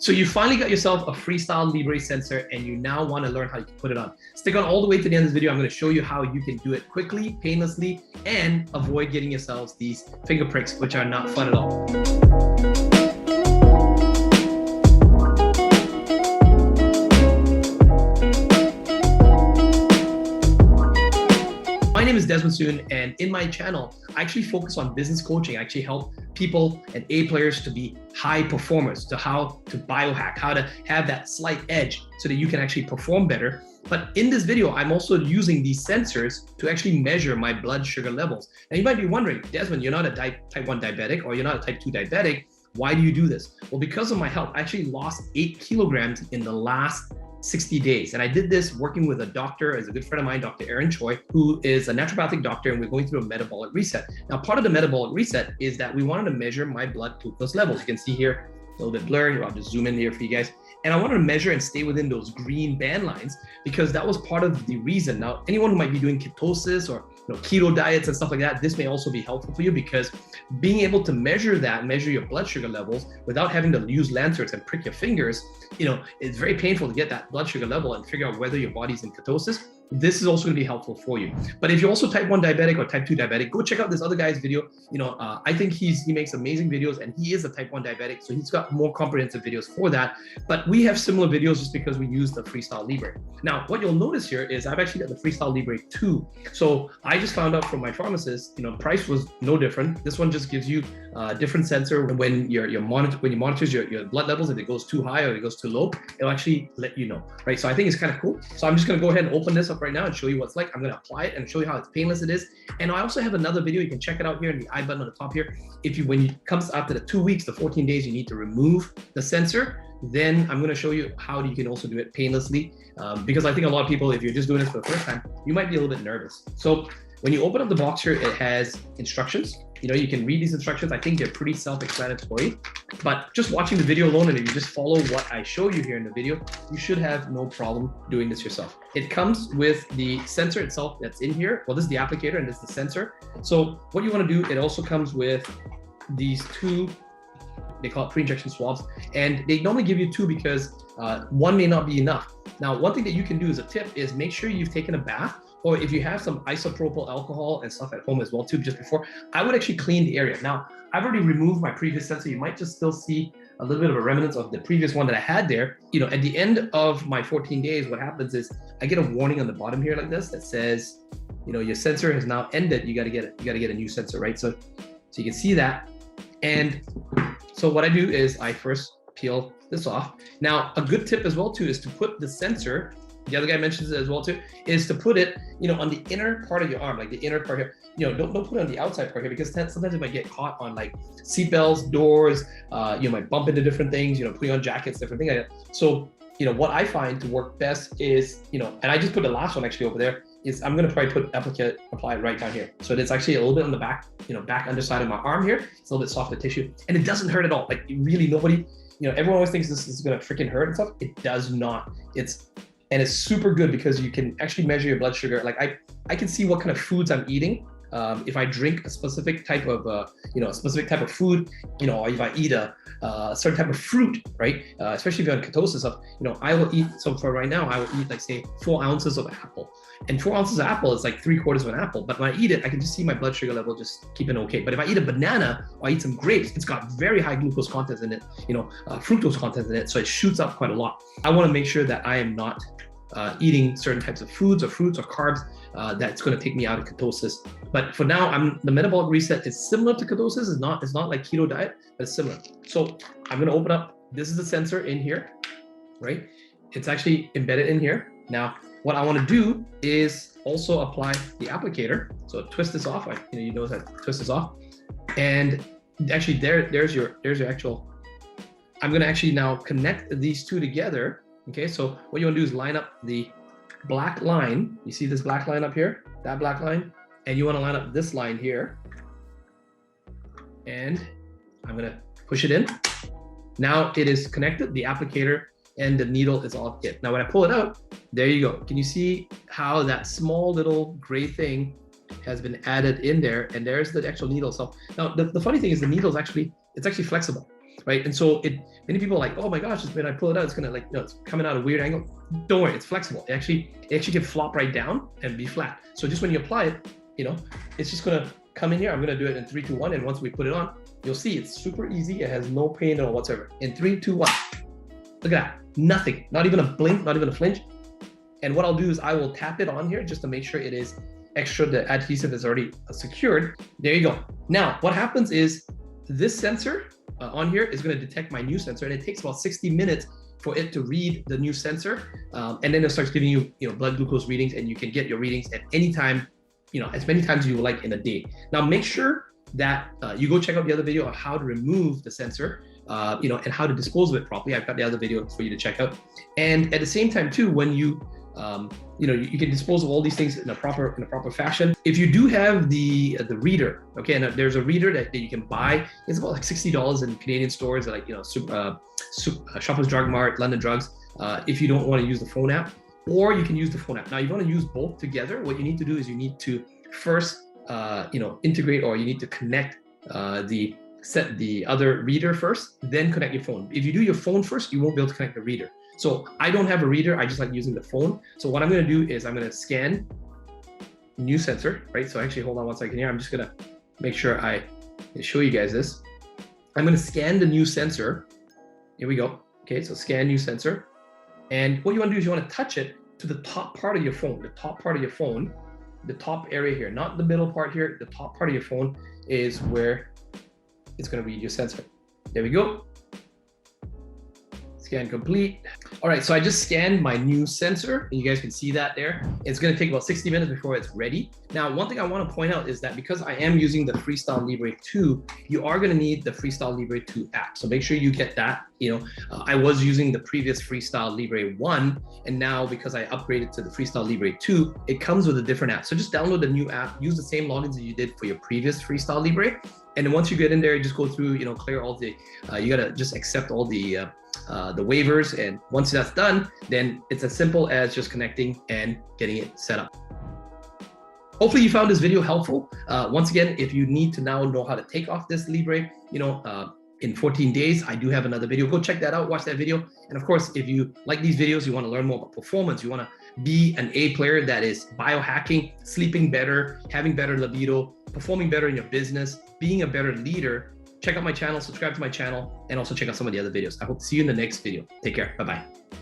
So you finally got yourself a FreeStyle Libre sensor and you now want to learn how you can put it on. Stick on all the way to the end of this video. I'm going to show you how you can do it quickly, painlessly, and avoid getting yourselves these finger pricks, which are not fun at all. My name is Desmond, and in my channel, I actually focus on business coaching. I actually help people and A players to be high performers, to how to biohack, how to have that slight edge so that you can actually perform better. But in this video, I'm also using these sensors to actually measure my blood sugar levels. And you might be wondering, Desmond, you're not a type 1 diabetic or you're not a type 2 diabetic. Why do you do this? Well, because of my health, I actually lost 8 kilograms in the last 60 days. And I did this working with a doctor, as a good friend of mine, Dr. Aaron Choi, who is a naturopathic doctor, and we're going through a metabolic reset. Now, part of the metabolic reset is that we wanted to measure my blood glucose levels. You can see here, a little bit blurry. I'll just zoom in here for you guys. And I wanted to measure and stay within those green band lines because that was part of the reason. Now, anyone who might be doing ketosis or keto diets and stuff like that, this may also be helpful for you because being able to measure your blood sugar levels without having to use lancers and prick your fingers, it's very painful to get that blood sugar level and figure out whether your body's in ketosis. This is also going to be helpful for you. But if you're also type 1 diabetic or type 2 diabetic, go check out this other guy's video. I think he makes amazing videos, and he is a type 1 diabetic, so he's got more comprehensive videos for that. But we have similar videos just because we use the FreeStyle Libre. Now, what you'll notice here is I've actually got the FreeStyle Libre 2. So I just found out from my pharmacist, price was no different. This one just gives you a different sensor when you monitors your blood levels. If it goes too high or it goes too low, it'll actually let you know, right? So I think it's kind of cool. So I'm just going to go ahead and open this up right now and show you what it's like. I'm going to apply it and show you how it's painless it is. And I also have another video. You can check it out here in the I button on the top here. When it comes after the 2 weeks, the 14 days, you need to remove the sensor. Then I'm going to show you how you can also do it painlessly. Because I think a lot of people, if you're just doing this for the first time, you might be a little bit nervous. So when you open up the box here, it has instructions. You can read these instructions. I think they're pretty self-explanatory, but just watching the video alone, and if you just follow what I show you here in the video, you should have no problem doing this yourself. It comes with the sensor itself that's in here. Well, this is the applicator and this is the sensor. So what you want to do, it also comes with these two, they call it pre-injection swabs, and they normally give you two because one may not be enough. Now, one thing that you can do as a tip is make sure you've taken a bath, or if you have some isopropyl alcohol and stuff at home as well too, just before, I would actually clean the area. Now, I've already removed my previous sensor. You might just still see a little bit of a remnants of the previous one that I had there. At the end of my 14 days, what happens is I get a warning on the bottom here like this that says, your sensor has now ended. You got to get a new sensor, right? So you can see that. And so what I do is I first peel this off. Now, a good tip as well too is to put the sensor, the other guy mentions it as well too, is to put it, on the inner part of your arm, like the inner part here. Don't put it on the outside part here because sometimes it might get caught on like seatbelts, doors. You might bump into different things. Putting on jackets, different things like that. So what I find to work best is and I just put the last one actually over there. Is I'm gonna probably apply it right down here. So it's actually a little bit on the back, back underside of my arm here. It's a little bit softer tissue, and it doesn't hurt at all. Like really, nobody, everyone always thinks this is gonna freaking hurt and stuff. It does not. And it's super good because you can actually measure your blood sugar. Like I can see what kind of foods I'm eating. If I drink a specific type of, food, or if I eat a certain type of fruit, right? Especially if you're on ketosis stuff, I will eat. So for right now, I will eat like say 4 ounces of apple, and 4 ounces of apple is like 3/4 of an apple. But when I eat it, I can just see my blood sugar level just keeping okay. But if I eat a banana or I eat some grapes, it's got very high glucose content in it, fructose content in it, so it shoots up quite a lot. I want to make sure that I am not eating certain types of foods or fruits or carbs that's going to take me out of ketosis. But for now, the metabolic reset is similar to ketosis. It's not like keto diet, but it's similar. So I'm going to open up. This is the sensor in here, right? It's actually embedded in here. Now, what I want to do is also apply the applicator. So twist this off. You notice I twist this off, and actually there's your actual. I'm going to actually now connect these two together. Okay, so what you want to do is line up the black line. You see this black line up here, that black line, and you want to line up this line here. And I'm going to push it in. Now it is connected, the applicator and the needle is all hit. Now when I pull it out, there you go. Can you see how that small little gray thing has been added in there? And there's the actual needle. So now the funny thing is the needle is actually flexible. right? And so many people are like, oh my gosh, when I pull it out, it's gonna it's coming out a weird angle. Don't worry, it's flexible. It actually can flop right down and be flat. So just when you apply it, it's just gonna come in here. I'm gonna do it in 3, 2, 1, and once we put it on, you'll see it's super easy. It has no pain at all whatsoever. In 3, 2, 1. Look at that, nothing, not even a blink, not even a flinch. And what I'll do is I will tap it on here just to make sure it is extra, the adhesive is already secured. There you go. Now, what happens is this sensor on here is gonna detect my new sensor, and it takes about 60 minutes for it to read the new sensor. And then it starts giving you, blood glucose readings, and you can get your readings at any time, as many times as you would like in a day. Now, make sure that you go check out the other video on how to remove the sensor, and how to dispose of it properly. I've got the other video for you to check out. And at the same time too, when you can dispose of all these things in a proper fashion. If you do have the reader, okay, and there's a reader that you can buy. It's about like $60 in Canadian stores, like Shoppers Drug Mart, London Drugs. If you don't want to use the phone app, or you can use the phone app. Now, you want to use both together. What you need to do is you need to first integrate, or you need to connect the other reader first, then connect your phone. If you do your phone first, you won't be able to connect the reader. So I don't have a reader, I just like using the phone. So what I'm gonna do is I'm gonna scan new sensor, right? So actually, hold on one second here. I'm just gonna make sure I show you guys this. I'm gonna scan the new sensor. Here we go. Okay, so scan new sensor. And what you wanna do is you wanna touch it to the top part of your phone, the top area here, not the middle part here. The top part of your phone is where it's gonna read your sensor. There we go. Scan complete. All right, so I just scanned my new sensor, and you guys can see that there. It's gonna take about 60 minutes before it's ready. Now, one thing I wanna point out is that because I am using the FreeStyle Libre 2, you are gonna need the FreeStyle Libre 2 app. So make sure you get that. I was using the previous FreeStyle Libre 1, and now because I upgraded to the FreeStyle Libre 2, it comes with a different app. So just download the new app, use the same logins that you did for your previous FreeStyle Libre. And then once you get in there, you just go through, clear all the, you gotta just accept all the waivers. And once that's done, then it's as simple as just connecting and getting it set up. Hopefully you found this video helpful. Once again, if you need to now know how to take off this Libre, in 14 days, I do have another video. Go check that out, watch that video. And of course, if you like these videos, you want to learn more about performance, you want to be an A player that is biohacking, sleeping better, having better libido, performing better in your business, being a better leader, check out my channel, subscribe to my channel, and also check out some of the other videos. I hope to see you in the next video. Take care. Bye-bye.